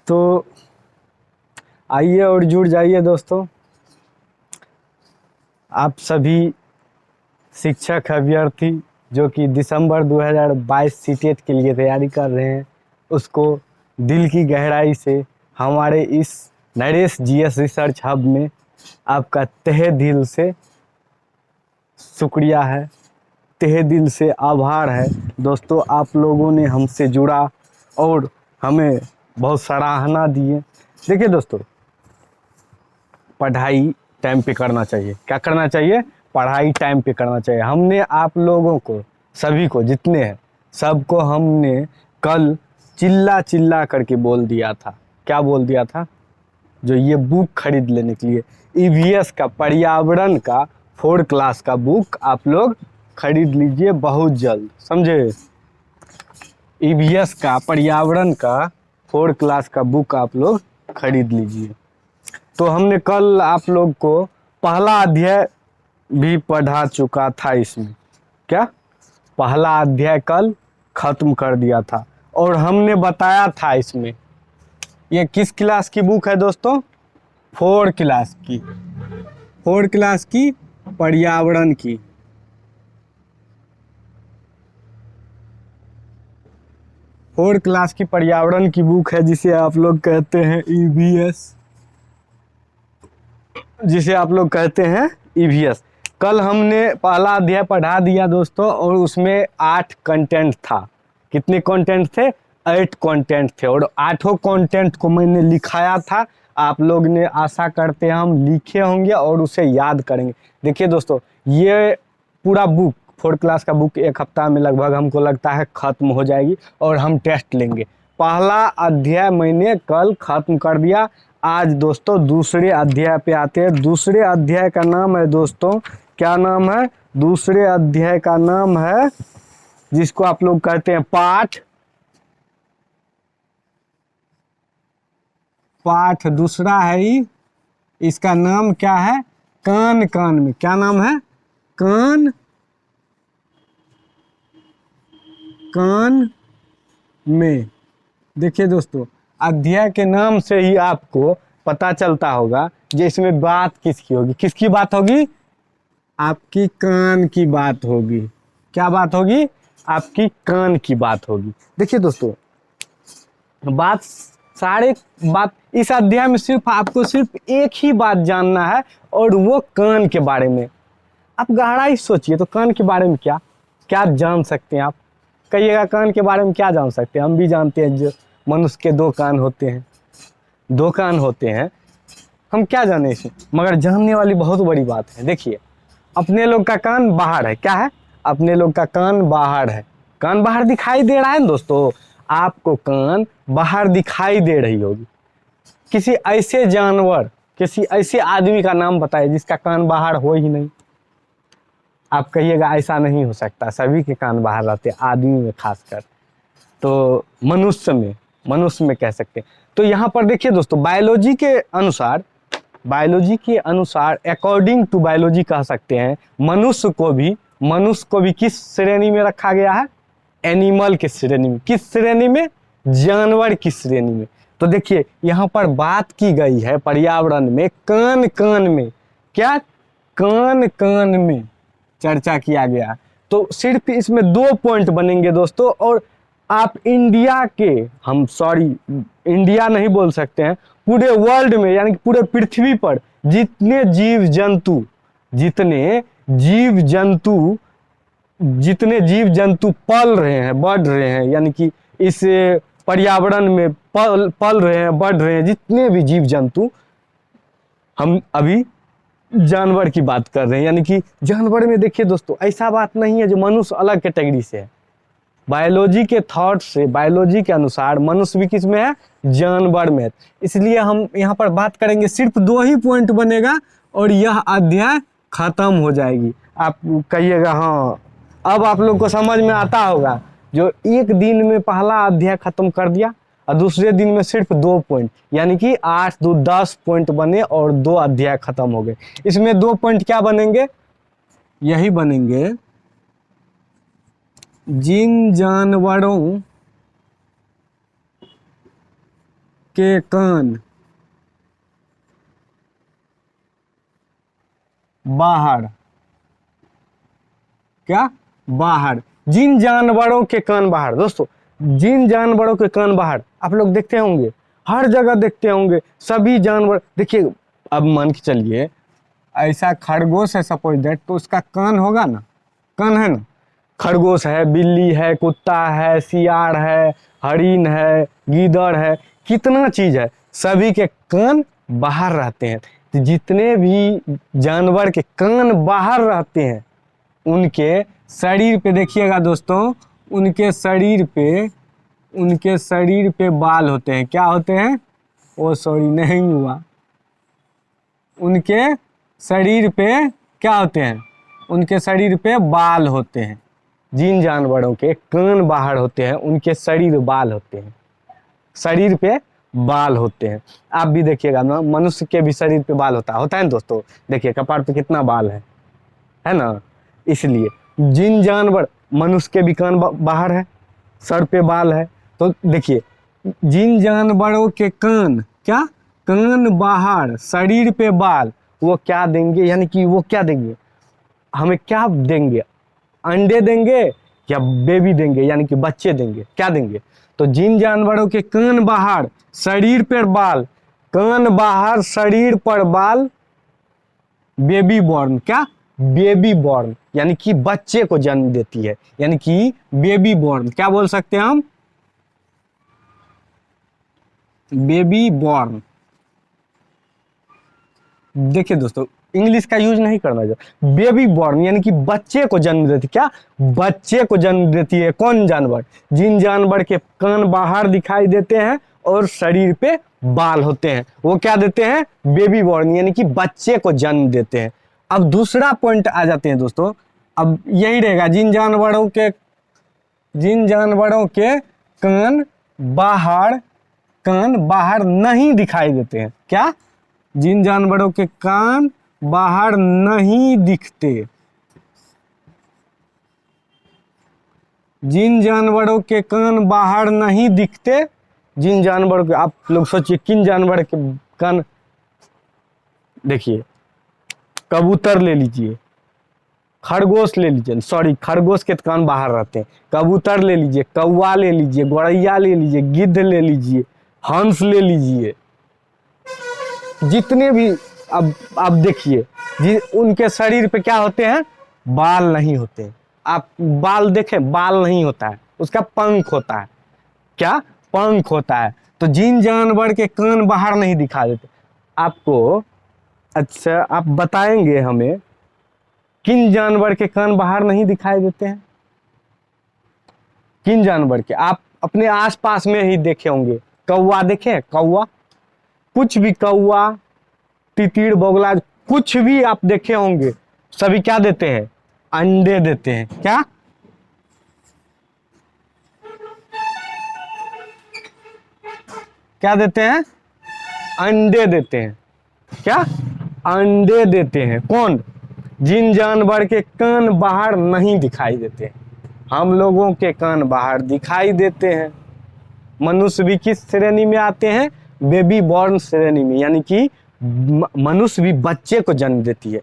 तो आइए और जुड़ जाइए दोस्तों। आप सभी शिक्षक अभ्यर्थी जो कि दिसंबर 2022 सीटेट के लिए तैयारी कर रहे हैं, उसको दिल की गहराई से हमारे इस नरेश जीएस रिसर्च हब में आपका तहे दिल से शुक्रिया है, तहे दिल से आभार है। दोस्तों, आप लोगों ने हमसे जुड़ा और हमें बहुत सराहना दिए। देखिए दोस्तों, पढ़ाई टाइम पे करना चाहिए। क्या करना चाहिए? पढ़ाई टाइम पे करना चाहिए। हमने आप लोगों को, सभी को, जितने हैं सबको हमने कल चिल्ला चिल्ला करके बोल दिया था। क्या बोल दिया था? जो ये बुक खरीद लेने के लिए, ईवीएस का पर्यावरण का 4 क्लास का बुक आप लोग खरीद लीजिए बहुत जल्द, समझे? ईवीएस का पर्यावरण का 4 क्लास का बुक आप लोग खरीद लीजिए। तो हमने कल आप लोग को पहला अध्याय भी पढ़ा चुका था इसमें। क्या? पहला अध्याय कल खत्म कर दिया था और हमने बताया था इसमें, ये किस क्लास की बुक है दोस्तों? 4 क्लास की, 4 क्लास की पर्यावरण की। फोर क्लास की पर्यावरण की बुक है, जिसे आप लोग कहते हैं ईवीएस, जिसे आप लोग कहते हैं ईवीएस। कल हमने पहला अध्याय पढ़ा दिया दोस्तों, और उसमें 8 कंटेंट था। कितने कंटेंट थे? 8 कंटेंट थे, और 8 कंटेंट को मैंने लिखाया था। आप लोग ने, आशा करते हैं हम लिखे होंगे और उसे याद करेंगे। देखिए दोस्तों, ये पूरा बुक 4 क्लास का बुक 1 हफ्ता में लगभग हमको लगता है खत्म हो जाएगी और हम टेस्ट लेंगे। पहला अध्याय मैंने कल खत्म कर दिया। आज दोस्तों दूसरे अध्याय पे आते हैं। दूसरे अध्याय का नाम है दोस्तों, क्या नाम है? दूसरे अध्याय का नाम है, जिसको आप लोग कहते हैं पाठ दूसरा है ही। इसका नाम क्या है? कान कान में। क्या नाम है? कान कान में। देखिए दोस्तों, अध्याय के नाम से ही आपको पता चलता होगा कि इसमें बात किसकी होगी। किसकी बात होगी? आपकी कान की बात होगी। क्या बात होगी? आपकी कान की बात होगी। देखिए दोस्तों, बात इस अध्याय में सिर्फ आपको सिर्फ एक ही बात जानना है, और वो कान के बारे में। आप गहराई सोचिए तो कान के बारे में क्या क्या जान सकते हैं आप? कहिएगा, कान के बारे में क्या जान सकते हैं? हम भी जानते हैं, जो मनुष्य के 2 कान होते हैं, 2 कान होते हैं। हम क्या जाने इसमें, मगर जानने वाली बहुत बड़ी बात है। देखिए, अपने लोग का कान बाहर है। क्या है? अपने लोग का कान बाहर है। कान बाहर दिखाई दे रहा है ना दोस्तों? आपको कान बाहर दिखाई दे रही होगी। किसी ऐसे जानवर, किसी ऐसे आदमी का नाम बताइए जिसका कान बाहर हो ही नहीं। आप कहिएगा ऐसा नहीं हो सकता, सभी के कान बाहर रहते, आदमी में खासकर। तो मनुष्य में कह सकते हैं। तो यहाँ पर देखिए दोस्तों, बायोलॉजी के अनुसार अकॉर्डिंग टू बायोलॉजी कह सकते हैं, मनुष्य को भी किस श्रेणी में रखा गया है? एनिमल की श्रेणी में। किस श्रेणी में? जानवर की श्रेणी में। तो देखिए, यहाँ पर बात की गई है पर्यावरण में कान कान में। क्या? कान कान में चर्चा किया गया। तो सिर्फ इसमें 2 पॉइंट बनेंगे दोस्तों, और आप इंडिया के, हम सॉरी इंडिया नहीं बोल सकते हैं, पूरे वर्ल्ड में, यानी कि पूरे पृथ्वी पर जितने जीव जंतु पल रहे हैं, बढ़ रहे हैं, यानी कि इस पर्यावरण में पल रहे हैं, बढ़ रहे हैं, जितने भी जीव जंतु, हम अभी जानवर की बात कर रहे हैं। यानी कि जानवर में देखिए दोस्तों, ऐसा बात नहीं है जो मनुष्य अलग कैटेगरी से है। बायोलॉजी के थॉट से, बायोलॉजी के अनुसार मनुष्य भी किस में है? जानवर में है। इसलिए हम यहाँ पर बात करेंगे, सिर्फ 2 ही पॉइंट बनेगा और यह अध्याय खत्म हो जाएगी। आप कहिएगा हाँ, अब आप लोग को समझ में आता होगा। जो एक दिन में पहला अध्याय खत्म कर दिया और दूसरे दिन में सिर्फ 2 पॉइंट, यानी कि 8 2 10 पॉइंट बने और 2 अध्याय खत्म हो गए। इसमें 2 पॉइंट क्या बनेंगे? यही बनेंगे, जिन जानवरों के कान बाहर, क्या बाहर, जिन जानवरों के कान बाहर, दोस्तों जिन जानवरों के कान बाहर आप लोग देखते होंगे, हर जगह देखते होंगे, सभी जानवर देखिए। अब मान के चलिए ऐसा खरगोश है सपोज दैट, तो उसका कान होगा ना, कान है ना। खरगोश है, बिल्ली है, कुत्ता है, सियार है, हरिन है, गीदड़ है, कितना चीज है, सभी के कान बाहर रहते हैं। तो जितने भी जानवर के कान बाहर रहते हैं उनके शरीर पे देखिएगा दोस्तों, उनके शरीर पे बाल होते हैं। क्या होते हैं? ओ सॉरी, नहीं हुआ। उनके शरीर पे क्या होते हैं? उनके शरीर पे बाल होते हैं। जिन जानवरों के कान बाहर होते हैं उनके शरीर बाल होते हैं, शरीर पे बाल होते हैं। आप भी देखिएगा ना, मनुष्य के भी शरीर पे बाल होता है ना दोस्तों। देखिए कपार पे कितना बाल है ना। इसलिए जिन जानवर, मनुष्य के भी कान बाहर है, सर पे बाल है। तो देखिए जिन जानवरों के कान, क्या कान बाहर, शरीर पे बाल, वो क्या देंगे, यानी कि वो क्या देंगे हमें, क्या देंगे? अंडे देंगे या बेबी देंगे, यानी कि बच्चे देंगे। क्या देंगे? तो जिन जानवरों के कान बाहर, शरीर पर बाल, कान बाहर शरीर पर बाल, बेबी बॉर्न, क्या बेबी बॉर्न, यानी कि बच्चे को जन्म देती है, यानी कि बेबी बॉर्न। क्या बोल सकते हैं हम? Baby born. देखिए दोस्तों इंग्लिश का यूज नहीं करना चाहिए। बेबी बॉर्न यानी कि बच्चे को जन्म देती। क्या? बच्चे को जन्म देती है। कौन जानवर? जिन जानवर के कान बाहर दिखाई देते हैं और शरीर पे बाल होते हैं, वो क्या देते हैं? बेबी बॉर्न, यानी कि बच्चे को जन्म देते हैं। अब दूसरा पॉइंट आ जाते हैं दोस्तों। अब यही रहेगा, जिन जानवरों के कान बाहर नहीं दिखाई देते हैं। क्या? जिन जानवरों के कान बाहर नहीं दिखते, जिन जानवरों के कान बाहर नहीं दिखते, जिन जानवरों के, आप लोग सोचिए किन जानवर के कान, देखिए कबूतर ले लीजिए, खरगोश ले लीजिए, सॉरी खरगोश के कान बाहर रहते हैं। कबूतर ले लीजिए, कौवा ले लीजिए, गौरैया ले लीजिए, गिद्ध ले लीजिए, हंस ले लीजिए, जितने भी अब आप देखिए उनके शरीर पे क्या होते हैं? बाल नहीं होते। आप बाल देखें, बाल नहीं होता है, उसका पंख होता है। क्या? पंख होता है। तो जिन जानवर के कान बाहर नहीं दिखा देते आपको, अच्छा आप बताएंगे हमें किन जानवर के कान बाहर नहीं दिखाई देते हैं? किन जानवर के? आप अपने आसपास में ही देखे होंगे। कौवा देखे? कौवा, कुछ भी, कौवा, तितीर, बगुला, कुछ भी आप देखे होंगे, सभी क्या देते हैं? अंडे देते हैं। क्या? क्या देते हैं? अंडे देते हैं। क्या? अंडे देते हैं। कौन? जिन जानवर के कान बाहर नहीं दिखाई देते। हम लोगों के कान बाहर दिखाई देते हैं। मनुष्य भी किस श्रेणी में आते हैं? बेबी बॉर्न श्रेणी में, यानी कि मनुष्य भी बच्चे को जन्म देती है।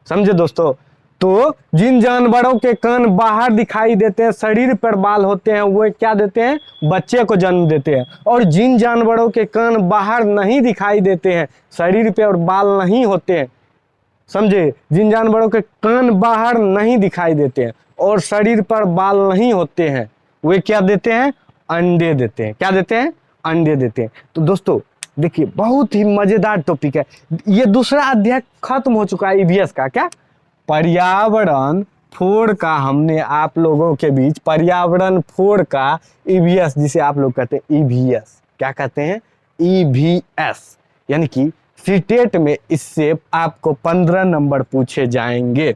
समझे दोस्तों? तो जिन जानवरों के कान बाहर दिखाई देते हैं, शरीर पर बाल होते हैं, वो क्या देते हैं? बच्चे को जन्म देते हैं। और जिन जानवरों के कान बाहर नहीं दिखाई देते हैं, शरीर पे और बाल नहीं होते हैं, समझे? जिन जानवरों के कान बाहर नहीं दिखाई देते हैं और शरीर पर बाल नहीं होते हैं, वे क्या देते हैं? अंडे देते हैं। क्या देते हैं? अंडे देते हैं। तो दोस्तों देखिए बहुत ही मजेदार टॉपिक है ये। दूसरा अध्याय खत्म हो चुका है ईवीएस का। क्या? पर्यावरण 4 का हमने आप लोगों के बीच पर्यावरण 4 का ईवीएस, जिसे आप लोग कहते हैं ईवीएस, क्या कहते हैं? ईवीएस, यानी कि सीटेट में इससे आपको 15 नंबर पूछे जाएंगे।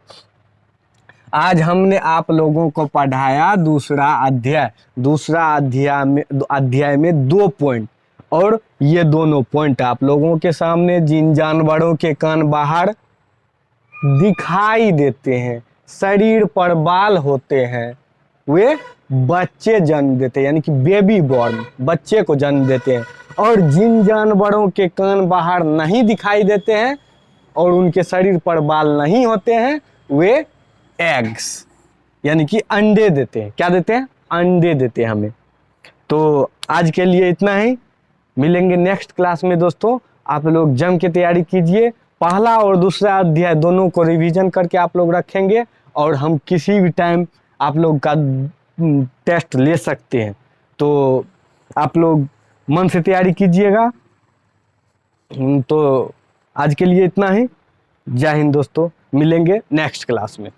आज हमने आप लोगों को पढ़ाया दूसरा अध्याय। दूसरा अध्याय में 2 पॉइंट, और ये दोनों पॉइंट आप लोगों के सामने। जिन जानवरों के कान बाहर दिखाई देते हैं, शरीर पर बाल होते हैं, वे बच्चे जन्म देते हैं, यानी कि बेबी बॉर्न, बच्चे को जन्म देते हैं। और जिन जानवरों के कान बाहर नहीं दिखाई देते हैं और उनके शरीर पर बाल नहीं होते हैं, वे एग्स यानी कि अंडे देते हैं। क्या देते हैं? अंडे देते हैं हमें। तो आज के लिए इतना ही, मिलेंगे नेक्स्ट क्लास में दोस्तों। आप लोग जम के तैयारी कीजिए, पहला और दूसरा अध्याय दोनों को रिवीजन करके आप लोग रखेंगे और हम किसी भी टाइम आप लोग का टेस्ट ले सकते हैं। तो आप लोग मन से तैयारी कीजिएगा। तो आज के लिए इतना ही। जय हिंद दोस्तों, मिलेंगे नेक्स्ट क्लास में।